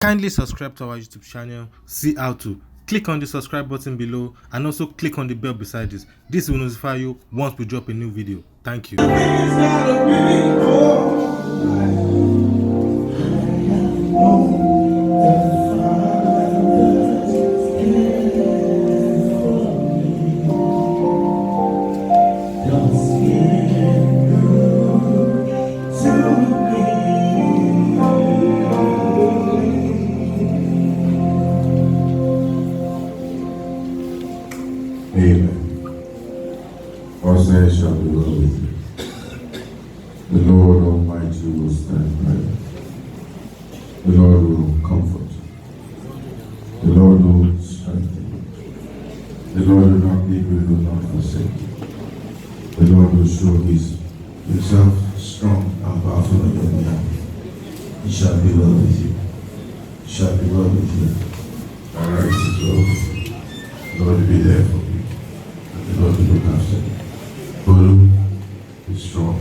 Kindly subscribe to our YouTube channel, see how to. Click on the subscribe button below and also click on the bell beside this. This will notify you once we drop a new video. Thank you. Amen. Also shall be well with you. The Lord Almighty will stand by you. The Lord will comfort you. The Lord will strengthen you. The Lord will not leave you, will not forsake you. The Lord will show himself strong and powerful on your behalf. He shall be well with you. He shall be well with you. All right, is well with you. The Lord will be there for you. The Lord will look after you. Guru, be strong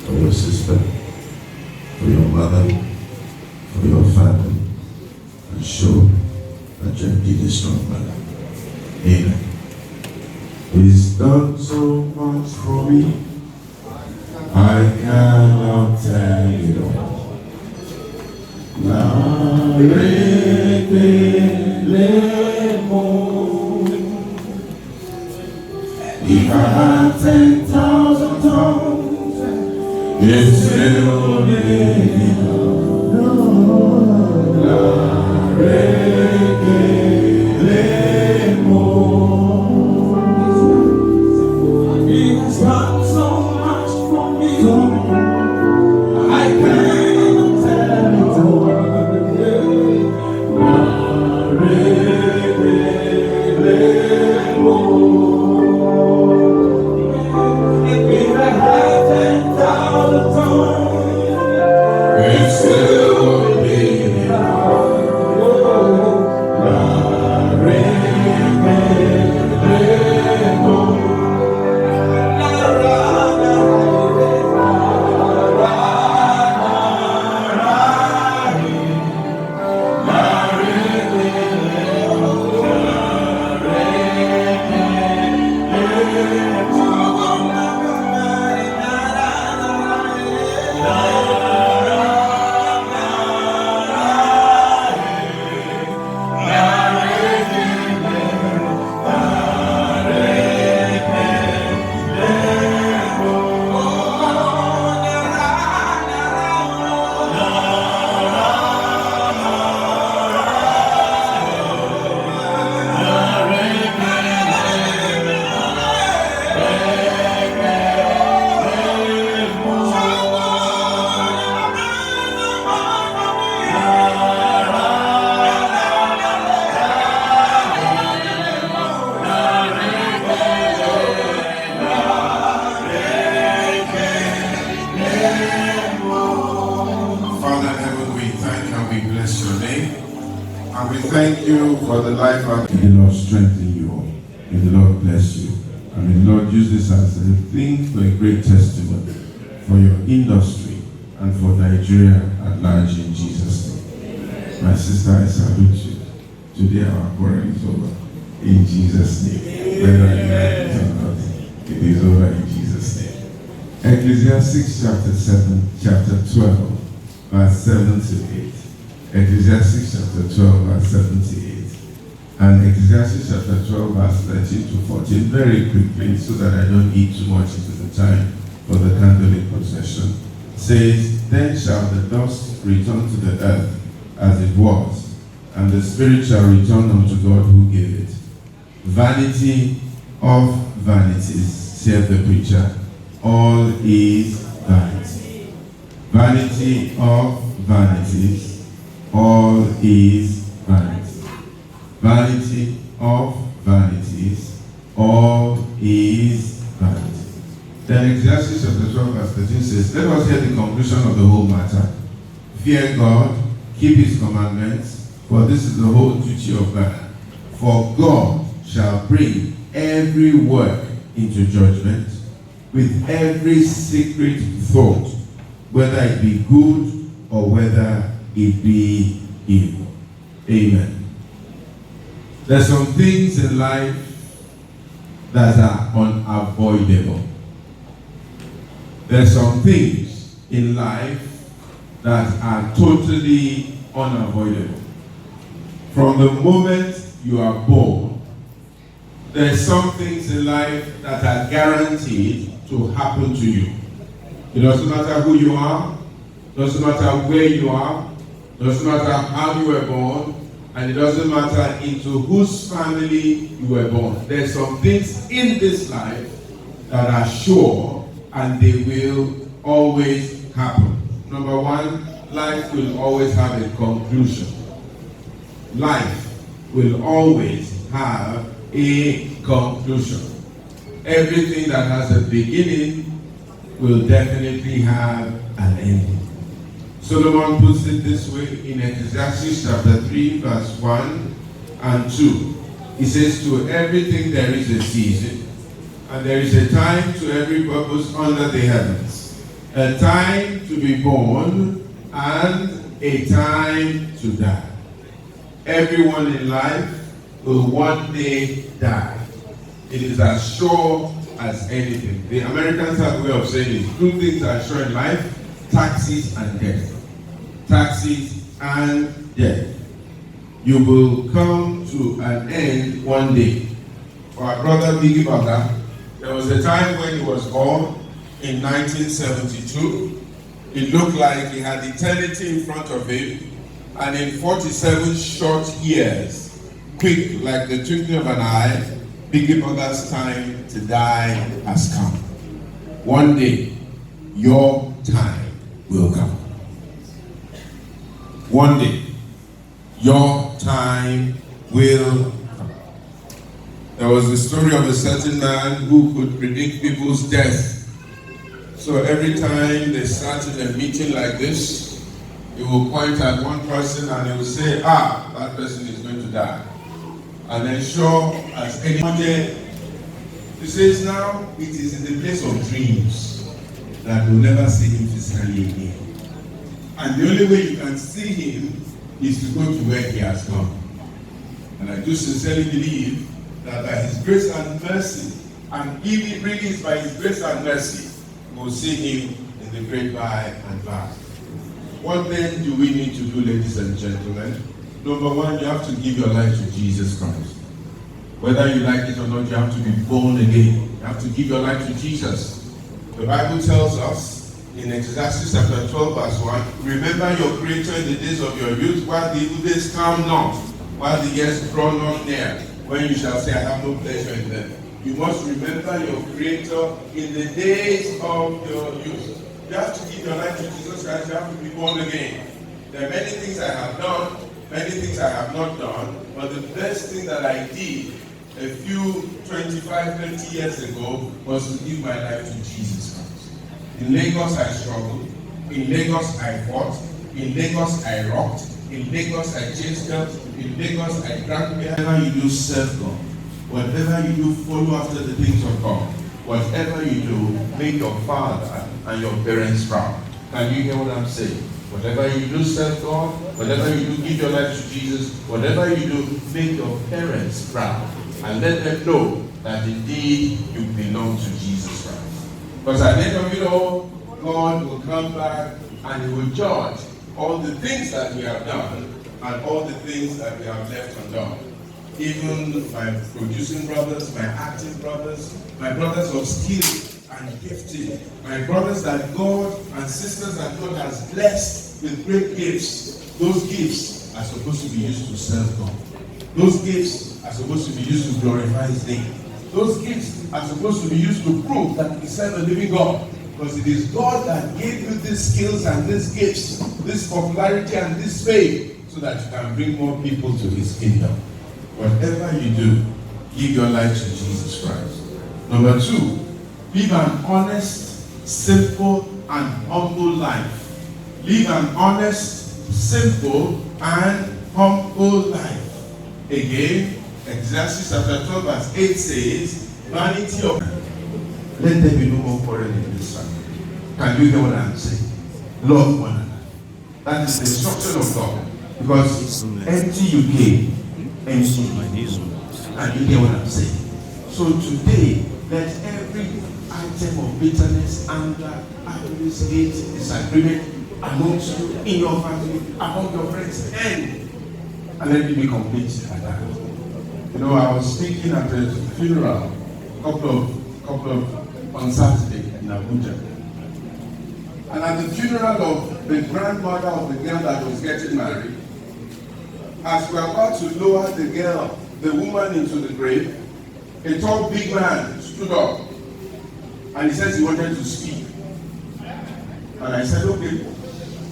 for your sister, for your mother, for your family, and show that you're indeed a strong man. Amen. He's done so much for me, I cannot tell it all. If I had 10,000 tongues, it's still enough. He has done so much for me, I cannot tell it all. And we thank you for the life of may the Lord strengthen you all. May the Lord bless you. And may the Lord use this as a thing for a great testimony for your industry and for Nigeria at large in Jesus' name. My sister, I salute you. Today our quarrel is over. In Jesus' name. Whether I like it or not, it is over in Jesus' name. Ecclesiastes chapter 12, verse 7 to 8. Ecclesiastes chapter 12, verse 7 to 8. And Ecclesiastes chapter 12, verse 13 to 14, very quickly, so that I don't eat too much into the time for the candlelit procession, says, Then shall the dust return to the earth as it was, and the spirit shall return unto God who gave it. Vanity of vanities, saith the preacher, all is vanity. Vanity of vanities, all is vanity. Vanity of vanities, all is vanity. Then Ecclesiastes chapter 12 verse 13 says, Let us hear the conclusion of the whole matter. Fear God, keep his commandments, for this is the whole duty of man. For God shall bring every work into judgment with every secret thought, whether it be good or whether it be evil. Amen. There's some things in life that are unavoidable. There's some things in life that are totally unavoidable. From the moment you are born, there's some things in life that are guaranteed to happen to you. It doesn't matter who you are, doesn't matter where you are, doesn't matter how you were born, and it doesn't matter into whose family you were born. There's some things in this life that are sure and they will always happen. Number one, life will always have a conclusion. Life will always have a conclusion. Everything that has a beginning will definitely have an ending. Solomon puts it this way in Ecclesiastes chapter 3, verse 1 and 2. He says, to everything there is a season, and there is a time to every purpose under the heavens. A time to be born, and a time to die. Everyone in life will one day die. It is as sure as anything. The Americans have a way of saying it. Two things are sure in life: taxes and death. Taxes and death. You will come to an end one day. For our brother Biggie Baba, there was a time when he was born in 1972. It looked like he had eternity in front of him, and in 47 short years, quick like the twinkling of an eye, Biggie Baga's time to die has come. One day, your time will come. One day, your time will come. There was the story of a certain man who could predict people's death. So every time they started a meeting like this, he will point at one person and he will say, that person is going to die. And then sure as anyone there, he says now it is in the place of dreams that we'll never see him physically again. And the only way you can see him is to go to where he has gone. And I do sincerely believe that by his grace and mercy, and if it really is by his grace and mercy, we'll see him in the great by and by. What then do we need to do, ladies and gentlemen? Number one, you have to give your life to Jesus Christ. Whether you like it or not, you have to be born again. You have to give your life to Jesus. The Bible tells us in Ecclesiastes chapter 12, verse 1, remember your Creator in the days of your youth, while the evil days come not, while the years draw not near, when you shall say, I have no pleasure in them. You must remember your Creator in the days of your youth. You have to give your life to Jesus Christ. You have to be born again. There are many things I have done, many things I have not done, but the best thing that I did a few 25, 30 years ago was to give my life to Jesus Christ. In Lagos I struggled, in Lagos I fought, in Lagos I rocked, in Lagos I chased girls, in Lagos I drank beer. Whatever you do, serve God. Whatever you do, follow after the things of God. Whatever you do, make your father and your parents proud. Can you hear what I'm saying? Whatever you do, serve God. Whatever you do, give your life to Jesus. Whatever you do, make your parents proud. And let them know that indeed you belong to Jesus Christ. Because at the end of it all, God will come back and He will judge all the things that we have done and all the things that we have left undone. Even my producing brothers, my acting brothers, my brothers of skill and gifting, my brothers that God and sisters that God has blessed with great gifts. Those gifts are supposed to be used to serve God. Those gifts are supposed to be used to glorify His name. Those gifts are supposed to be used to prove that we serve a living God. Because it is God that gave you these skills and these gifts, this popularity and this fame, so that you can bring more people to His kingdom. Whatever you do, give your life to Jesus Christ. Number two, live an honest, simple, and humble life. Live an honest, simple, and humble life. Again, Ecclesiastes chapter 12, verse 8 says, vanity of let there be no more quarrel in this family. Can you hear what I'm saying? Love one another. That is the instruction of God. Because empty you came, empty you go. And you get what I'm saying. So today, let every item of bitterness, anger, avarice, hate, disagreement amongst you, in your family, among your friends, end. And let it be complete like that. You know, I was speaking at a funeral on Saturday in Abuja. And at the funeral of the grandmother of the girl that was getting married, as we were about to lower the woman into the grave, a tall big man stood up and he says he wanted to speak. And I said, okay.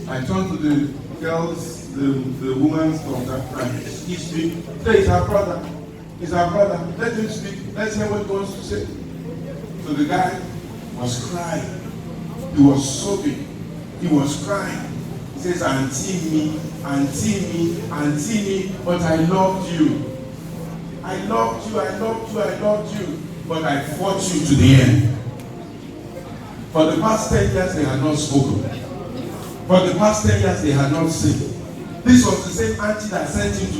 I turned to the woman's daughter and he speak. Say, it's her brother. It's her brother. Let him speak. Let's hear what he wants to say. So the guy was crying. He was sobbing. He was crying. He says, auntie me, but I loved you. I loved you, but I fought you to the end. For the past 10 years, they had not spoken. For the past 10 years, they had not seen. This was the same auntie that sent him to